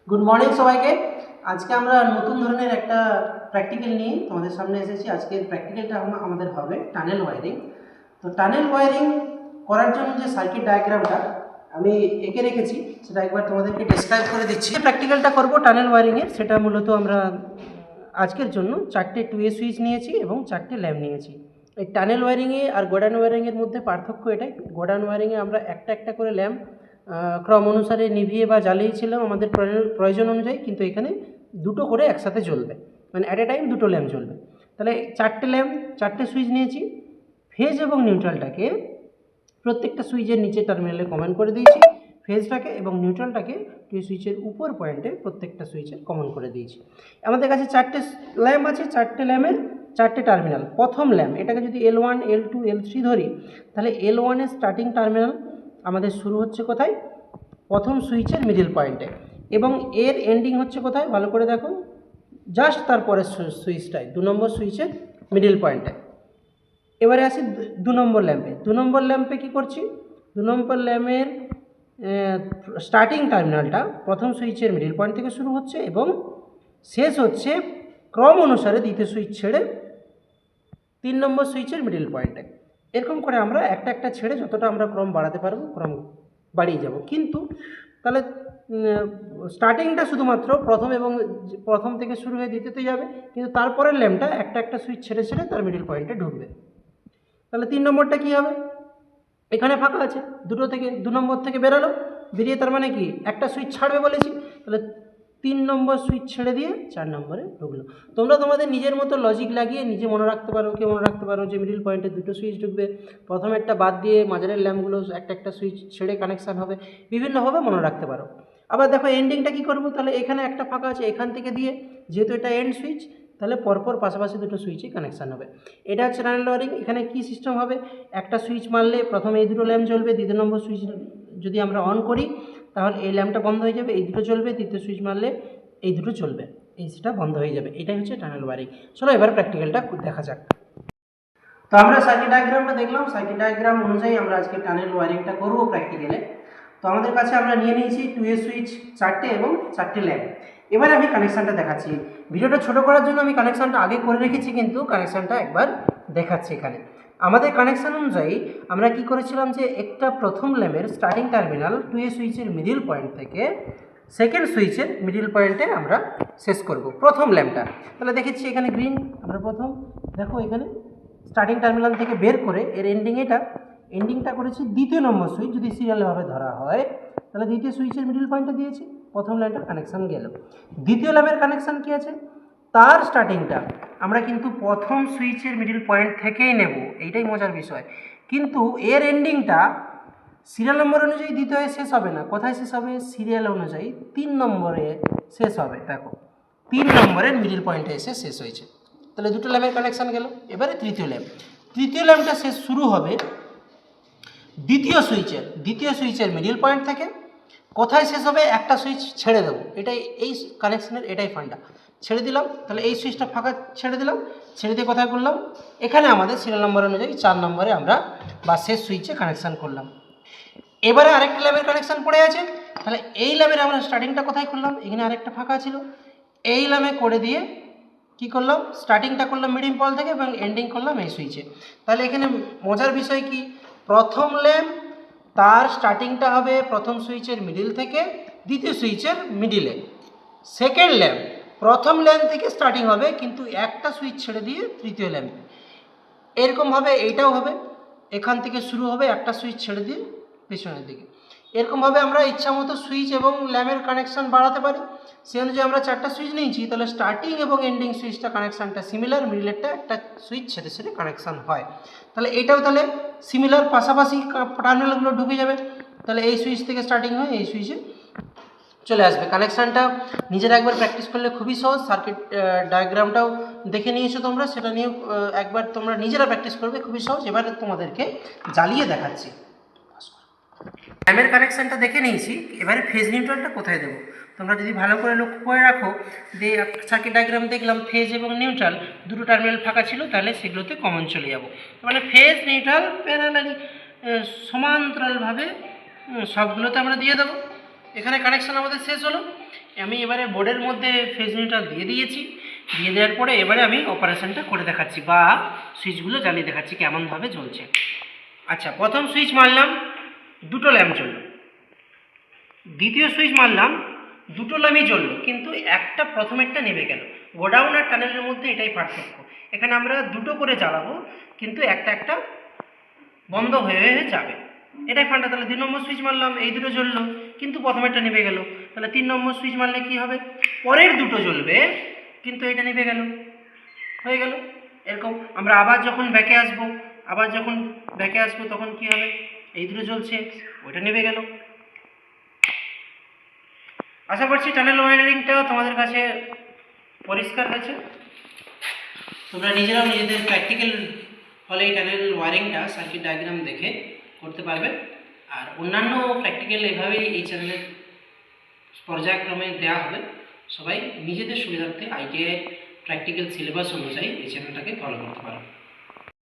Good morning সবাইকে। আজকে আমরা নতুন ধরনের একটা প্র্যাকটিক্যাল নিয়ে তোমাদের সামনে এসেছি। আজকের প্র্যাকটিক্যালটা আমাদের হবে টানেল ওয়ারিং। তো টানেল ওয়ারিং করার জন্য যে সার্কিট ডায়াগ্রামটা আমি এঁকে রেখেছি সেটা একবার তোমাদেরকে ডেসক্রাইব করে দিচ্ছি। প্র্যাকটিক্যালটা করব টানেল ওয়ারিংয়ের, সেটা মূলত আমরা আজকের জন্য 4টে 2A সুইচ নিয়েছি এবং 4টে ল্যাম্প নিয়েছি। এই টানেল ওয়ারিংয়ে আর গোডাউন ওয়ারিংয়ের মধ্যে পার্থক্য এটাই, গোডাউন ওয়ারিংয়ে আমরা একটা একটা করে ল্যাম্প ক্রম অনুসারে নিভিয়ে বা জ্বালিয়েছিলাম আমাদের প্রয়োজন অনুযায়ী, কিন্তু এখানে দুটো করে একসাথে জ্বলবে, মানে অ্যাট এ টাইম দুটো ল্যাম্প জ্বলবে। তাহলে 4টে ল্যাম্প 4টে সুইচ নিয়েছি। ফেজ এবং নিউট্রালটাকে প্রত্যেকটা সুইচের নিচে টার্মিনালে কমন করে দিয়েছি, ফেজটাকে এবং নিউট্রালটাকে সুইচের উপর পয়েন্টে প্রত্যেকটা সুইচে কমন করে দিয়েছি। আমাদের কাছে 4টে ল্যাম্প আছে, 4টে ল্যাম্পের 4টে টার্মিনাল। প্রথম ল্যাম্প এটাকে যদি L1 L2 L3 ধরি, তাহলে L1 এর স্টার্টিং টার্মিনাল আমাদের শুরু হচ্ছে কোথায়? প্রথম সুইচের মিডিল পয়েন্টে, এবং এর এন্ডিং হচ্ছে কোথায় ভালো করে দেখো, জাস্ট তারপরের সুইচটায় 2 নম্বর সুইচের মিডিল পয়েন্টে। এবারে আসি 2 নম্বর ল্যাম্পে। 2 নম্বর ল্যাম্পে কী করছি? 2 নম্বর ল্যাম্পের স্টার্টিং টার্মিনালটা প্রথম সুইচের মিডিল পয়েন্ট থেকে শুরু হচ্ছে এবং শেষ হচ্ছে ক্রম অনুসারে দ্বিতীয় সুইচ ছেড়ে 3 নম্বর সুইচের মিডিল পয়েন্টে। এরকম করে আমরা একটা একটা ছেড়ে যতটা আমরা ক্রম বাড়াতে পারবো ক্রম বাড়িয়ে যাব। কিন্তু তাহলে স্টার্টিংটা শুধুমাত্র প্রথম থেকে শুরু হয়ে দ্বিতীয়তে যাবে, কিন্তু তারপরের ল্যাম্পটা একটা একটা সুইচ ছেড়ে ছেড়ে তার মিডিল পয়েন্টে ঢুকবে। তাহলে 3 নম্বরটা কী হবে? এখানে ফাঁকা আছে, 2 নম্বর থেকে বেরোলো, বেরিয়ে তার মানে কি একটা সুইচ ছাড়বে বলেছি, তাহলে 3 নম্বর সুইচ ছেড়ে দিয়ে 4 নম্বরে ঢুকলো। তোমরা তোমাদের নিজের মতো লজিক লাগিয়ে নিজে মনে রাখতে পারো, কেউ মনে রাখতে পারো যে মিডিল পয়েন্টে দুটো সুইচ ঢুকবে, প্রথমেরটা বাদ দিয়ে মাঝারের ল্যাম্পগুলো একটা একটা সুইচ ছেড়ে কানেকশান হবে, বিভিন্নভাবে মনে রাখতে পারো। আবার দেখো এন্ডিংটা কী করবো, তাহলে এখানে একটা ফাঁকা আছে, এখান থেকে দিয়ে যেহেতু এটা এন্ড সুইচ, তাহলে পরপর পাশাপাশি দুটো সুইচে কানেকশান হবে। এটা হচ্ছে টানেল ওয়ারিং। এখানে কী সিস্টেম হবে? একটা সুইচ মারলে প্রথমে এই দুটো ল্যাম্প জ্বলবে, দ্বিতীয় নম্বর সুইচ যদি আমরা অন করি তাহলে এই ল্যাম্পটা বন্ধ হয়ে যাবে, এই দুটো জ্বলবে, তৃতীয় সুইচ মারলে এই দুটো চলবে, এই সেটা বন্ধ হয়ে যাবে। এটাই হচ্ছে টানেল ওয়ারিং। চলো এবার প্র্যাকটিক্যালটা দেখা যাক। তো আমরা সার্কিট ডায়াগ্রামটা দেখলাম, সার্কিট ডায়াগ্রাম অনুযায়ী আমরা আজকে টানেল ওয়ারিংটা করবো প্র্যাকটিক্যালে। তো আমাদের কাছে আমরা নিয়ে নিয়েছি 2A সুইচ 4টে এবং 4টে ল্যাম্প। এবারে আমি কানেকশানটা দেখাচ্ছি। ভিডিওটা ছোট করার জন্য আমি কানেকশানটা আগে করে রেখেছি, কিন্তু কানেকশানটা একবার দেখাচ্ছি। এখানে আমাদের কানেকশান অনুযায়ী আমরা কি করেছিলাম যে একটা প্রথম ল্যাম্পের স্টার্টিং টার্মিনাল 2A সুইচের মিডিল পয়েন্ট থেকে সেকেন্ড সুইচের মিডিল পয়েন্টে আমরা শেষ করব প্রথম ল্যাম্পটা। তাহলে দেখেছি এখানে গ্রিন, আমরা প্রথম দেখো এখানে স্টার্টিং টার্মিনাল থেকে বের করে এর এন্ডিংটা করেছি দ্বিতীয় নম্বর সুইচ। যদি সিরিয়ালভাবে ধরা হয় তাহলে দ্বিতীয় সুইচের মিডিল পয়েন্টে দিয়েছি, প্রথম ল্যাম্পের কানেকশান গেল। দ্বিতীয় ল্যাম্পের কানেকশান কী আছে? তার স্টার্টিংটা আমরা কিন্তু প্রথম সুইচের মিডিল পয়েন্ট থেকেই নেব, এইটাই মজার বিষয়। কিন্তু এর এন্ডিংটা সিরিয়াল নম্বর অনুযায়ী দ্বিতীয় শেষ হবে না, কোথায় শেষ হবে? সিরিয়াল অনুযায়ী 3 নম্বরে শেষ হবে। দেখো 3 নম্বরের মিডিল পয়েন্টে এসে শেষ হয়েছে। তাহলে দুটো ল্যাম্পের কানেকশান গেল। এবারে তৃতীয় ল্যাম্পটা শেষ শুরু হবে দ্বিতীয় সুইচের মিডিল পয়েন্ট থেকে। কোথায় শেষ হবে? একটা সুইচ ছেড়ে দেবো, এটাই এই কানেকশানের এটাই ফান্ডা। ছেড়ে দিলাম, তাহলে এই সুইচটা ফাঁকা ছেড়ে দিলাম, ছেড়ে দিয়ে কোথায় করলাম? এখানে আমাদের সিরিয়াল নম্বর অনুযায়ী 4 নম্বরে আমরা বা শেষ সুইচে কানেকশান করলাম। এবারে আরেকটা ল্যাম্পের কানেকশান পড়ে আছে, তাহলে এই ল্যাম্পের আমরা স্টার্টিংটা কোথায় করলাম? এখানে আরেকটা ফাঁকা ছিল, এই ল্যাম্পে করে দিয়ে কি করলাম? স্টার্টিংটা করলাম মিডিল পয়েন্ট থেকে এবং এন্ডিং করলাম এই সুইচে। তাহলে এখানে মজার বিষয় কি? প্রথম ল্যাম্প তার স্টার্টিংটা হবে প্রথম সুইচের মিডিল থেকে দ্বিতীয় সুইচের মিডিলে। সেকেন্ড ল্যাম্প প্রথম ল্যাম্প থেকে স্টার্টিং হবে, কিন্তু একটা সুইচ ছেড়ে দিয়ে তৃতীয় ল্যাম্প। এরকমভাবে এইটাও হবে, এখান থেকে শুরু হবে একটা সুইচ ছেড়ে দিয়ে পেছনের দিকে। এরকমভাবে আমরা ইচ্ছা মতো সুইচ এবং ল্যাম্পের কানেকশান বাড়াতে পারি। সেই অনুযায়ী আমরা 4টা সুইচ নিয়েছি, তাহলে স্টার্টিং এবং এন্ডিং সুইচটা কানেকশানটা সিমিলার, মিডিলেরটা একটা সুইচ ছেড়ে ছেড়ে কানেকশান হয়। তাহলে এটাও তাহলে সিমিলার, পাশাপাশি টার্মিনালগুলো ঢুকে যাবে। তাহলে এই সুইচ থেকে স্টার্টিং হয় এই সুইচে চলে আসবে। কানেকশানটা নিজেরা একবার প্র্যাকটিস করলে খুবই সহজ। সার্কিট ডায়াগ্রামটাও দেখে নিয়েছো তোমরা, সেটা নিয়েও একবার তোমরা নিজেরা প্র্যাকটিস করবে, খুবই সহজ। এবারে তোমাদেরকে জ্বালিয়ে দেখাচ্ছি। ল্যাম্পের কানেকশানটা দেখে নিয়েছি, এবারে ফেজ নিউট্রালটা কোথায় দেবো? তোমরা যদি ভালো করে লক্ষ্য করে রাখো, যে সার্কিট ডায়াগ্রাম দেখলাম ফেজ এবং নিউট্রাল দুটো টার্মিনাল ফাঁকা ছিল, তাহলে সেগুলোতে কমন চলে যাব। মানে ফেজ নিউট্রাল প্যারালালি সমান্তরালভাবে সবগুলোতে আমরা দিয়ে দেবো। এখানে কানেকশান আমাদের শেষ হলো। আমি এবারে বোর্ডের মধ্যে ফেজ নিউট্রাল দিয়ে দিয়েছি। দিয়ে দেওয়ার পরে এবারে আমি অপারেশনটা করে দেখাচ্ছি বা সুইচগুলো জ্বালিয়ে দেখাচ্ছি কেমনভাবে জ্বলছে। আচ্ছা, প্রথম সুইচ মারলাম, দুটো ল্যাম্প জ্বললো। দ্বিতীয় সুইচ মারলাম, দুটো ল্যাম্পই জ্বললো, কিন্তু একটা প্রথমেরটা নেভে গেল। গোডাউন আর টানেলের মধ্যে এটাই পার্থক্য। এখানে আমরা দুটো করে জ্বালাবো, কিন্তু একটা একটা বন্ধ হয়ে হয়ে যাবে, এটাই ফান্ডা। তাহলে 2 নম্বর সুইচ মারলাম, এই দুটো জ্বললো, কিন্তু প্রথমেরটা নিভে গেল। তাহলে 3 নম্বর সুইচ মারলে কি হবে, পরের দুটো জ্বলবে, কিন্তু এটা নিভে গেল, হয়ে গেল। এরকম আমরা আবার যখন ব্যাকে আসবো তখন কি হবে, এই দুটো জ্বলছে, ওইটা নিভে গেল। আশা করছি টানেল ওয়ারিংটাও তোমাদের কাছে পরিষ্কার হয়েছে। তোমরা নিজেরাও নিজেদের প্র্যাকটিক্যাল হলে এই টানেল ওয়ারিংটা সার্কিট ডায়াগ্রাম দেখে করতে পারবে। আর অন্যান্য প্র্যাকটিক্যাল এভাবেই এই চ্যানেলের পর্যায়ক্রমে দেওয়া হবে। সবাই নিজেদের সুবিধার্থে ITI প্র্যাকটিক্যাল সিলেবাস অনুযায়ী এই চ্যানেলটাকে ফলো করতে পারো।